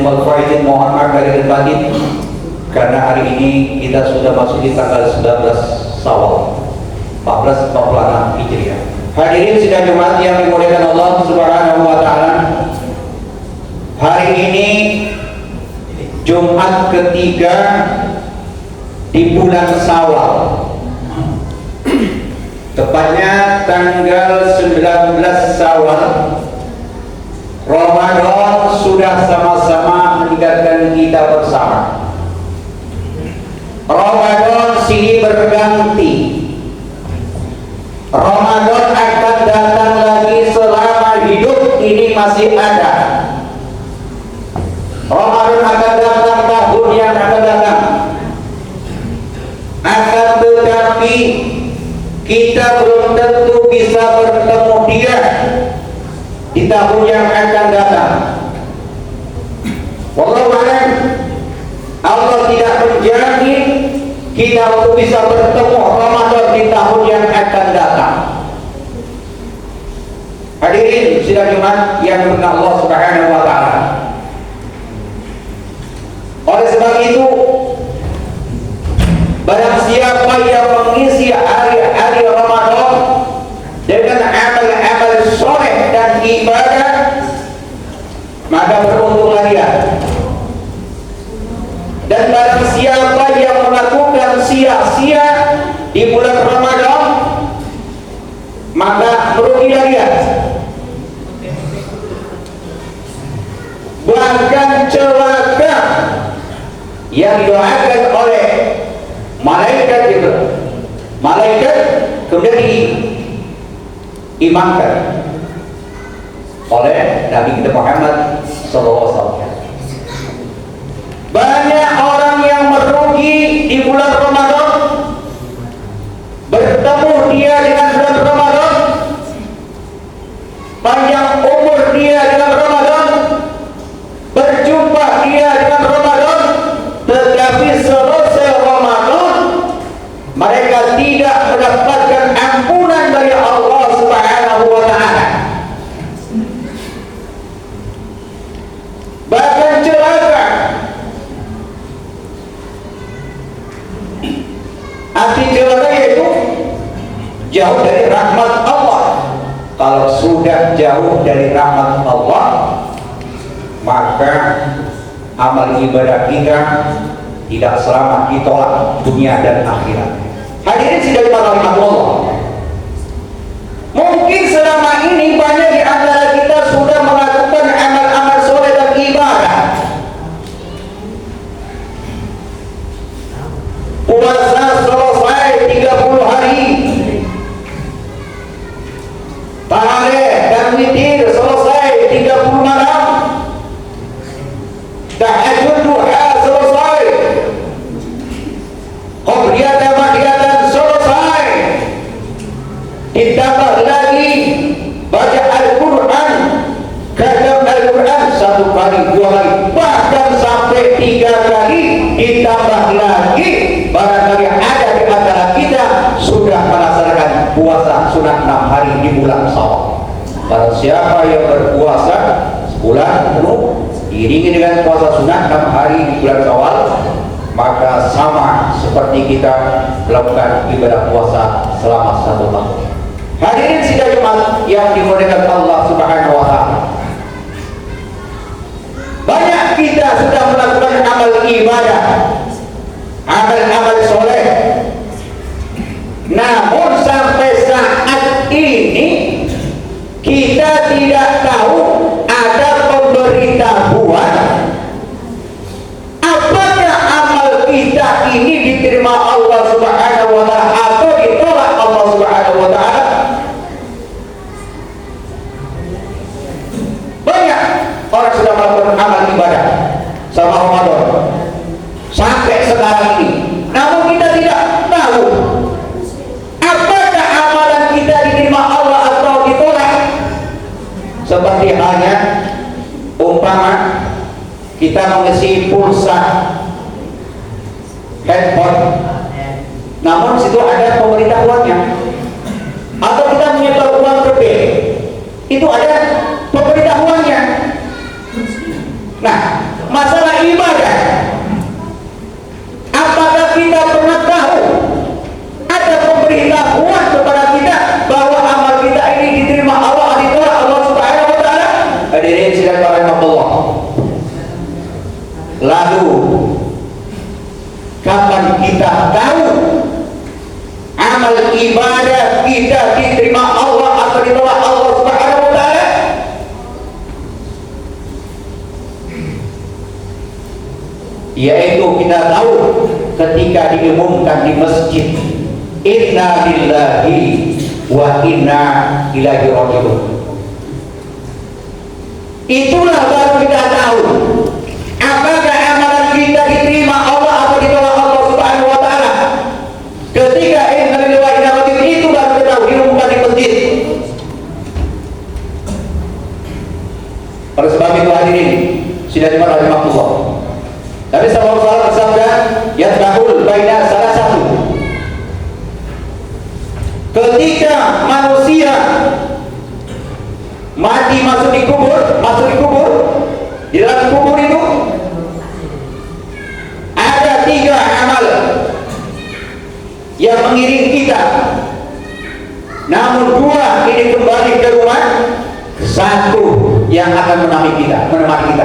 minal faizin, mohon maaf dari batin karena hari ini kita sudah masuk di tanggal 19 Syawal 1446 Hijriah. Hadirin sidang Jumat yang dimuliakan Allah Subhanahu wa taala. Hari ini Jumat ketiga di bulan Syawal. Tepatnya tanggal 19 Syawal. Ramadan sudah sama-sama meninggalkan kita bersama. Ramadan silih berganti. Ramadan akan datang lagi selama hidup ini masih ada. Ramadan akan datang tahun yang akan datang. Akan tetapi kita belum tentu bisa bertemu dia di tahun yang akan datang. Wallahu a'lam. Allah tidak menjamin kita untuk bisa bertemu Ramadan di tahun yang akan datang. Hadirin sidang Jumat yang dimuliakan Allah Subhanahu wa taala. Oleh sebab itu, barang siapa yang mengisi hari-hari Ramadan dengan amal-amal soleh dan ibadah, maka beruntunglah dia. Dan barang siapa yang melakukan sia-sia di bulan Ramadan, maka merugilah dia. Bahkan celaka yang didoakan oleh malaikat itu, malaikat kemudian diimamkan oleh Nabi kita Muhammad SAW. Banyak orang yang merugi di bulan Ramadan, bertemu dia dengan bulan Ramadan, panjang umur dia dengan Ramadan, berjumpa dia dengan Ramadan, tetapi selesai Ramadan mereka tidak mendapatkan ampunan dari Allah Subhanahu wa taala. Bahkan celaka. Arti celaka yaitu jauh dari rahmat Allah. Kalau sudah jauh dari rahmat Allah, maka amal ibadah kita tidak selamat ditolak dunia dan akhirat. Hadirin sidang rahmatullah. Mungkin selama ini banyak di antara kita sudah melakukan amal-amal soleh dan ibadah. Puasa selesai 30 hari. Tahlil dan witir selesai 30 malam. Tahajud duha selesai. Qobliyah dan ba'diyah selesai. Ditambah lagi baca Al-Quran, kalam Al-Quran 1 kali, 2 kali, bahkan sampai 3 kali. Ditambah lagi barangkali ada di antara kita sudah melaksanakan puasa sunat 6 hari di bulan Syawal. Barang siapa yang berpuasa sebulan penuh diiringi dengan puasa sunat 6 hari di bulan Syawal, maka sama seperti kita melakukan ibadah puasa selama 1 tahun. Hadirin sidang Jumat yang dimuliakan Allah Subhanahu wa taala. Banyak kita sudah melakukan amal ibadah, amal-amal soleh, namun sampai saat ini kita tidak tahu ada pemberitahuan apakah amal kita ini diterima Allah Subhanahu wa taala atau ditolak Allah Subhanahu wa taala. Banyak orang sudah melakukan amal ibadah sama Ramadan sampai sekarang ini, namun kita tidak tahu apakah amalan kita diterima Allah atau ditolak. Seperti halnya umpama kita mengisi pulsa handphone, namun situ ada pemberitahuannya, atau kita menyetor uang ke bank, itu ada pemberitahuannya. Nah, masalah ibadah. Apakah kita pernah tahu ada pemberitahuan kepada kita bahwa amal kita ini diterima Allah, ditolak Allah Subhanahu wa taala? Hadirin sekalian rahimakumullah. Lalu kapan kita tahu amal ibadah kita diterima Allah atau ditolak Allah Subhanahu wa taala? Yaitu kita tahu ketika diumumkan di masjid, inna lillahi wa inna ilaihi raji'un. Itulah baru kita tahu apakah amalan kita diterima Allah atau ditolak Allah Subhanahu wa taala. Ketika inna lillahi wa inna ilaihi raji'un itu baru kita tahu, diumumkan di masjid. Oleh sebab itu hadirin sudah dimarahi Allah. Nabi sallallahu alaihi wasallam bersabda, "Yatbahul baina salah satu." Ketika manusia mati masuk di kubur, di dalam kubur itu ada 3 amal yang mengiring kita. Namun 2 ini kembali ke rumah, 1 yang akan menemani kita.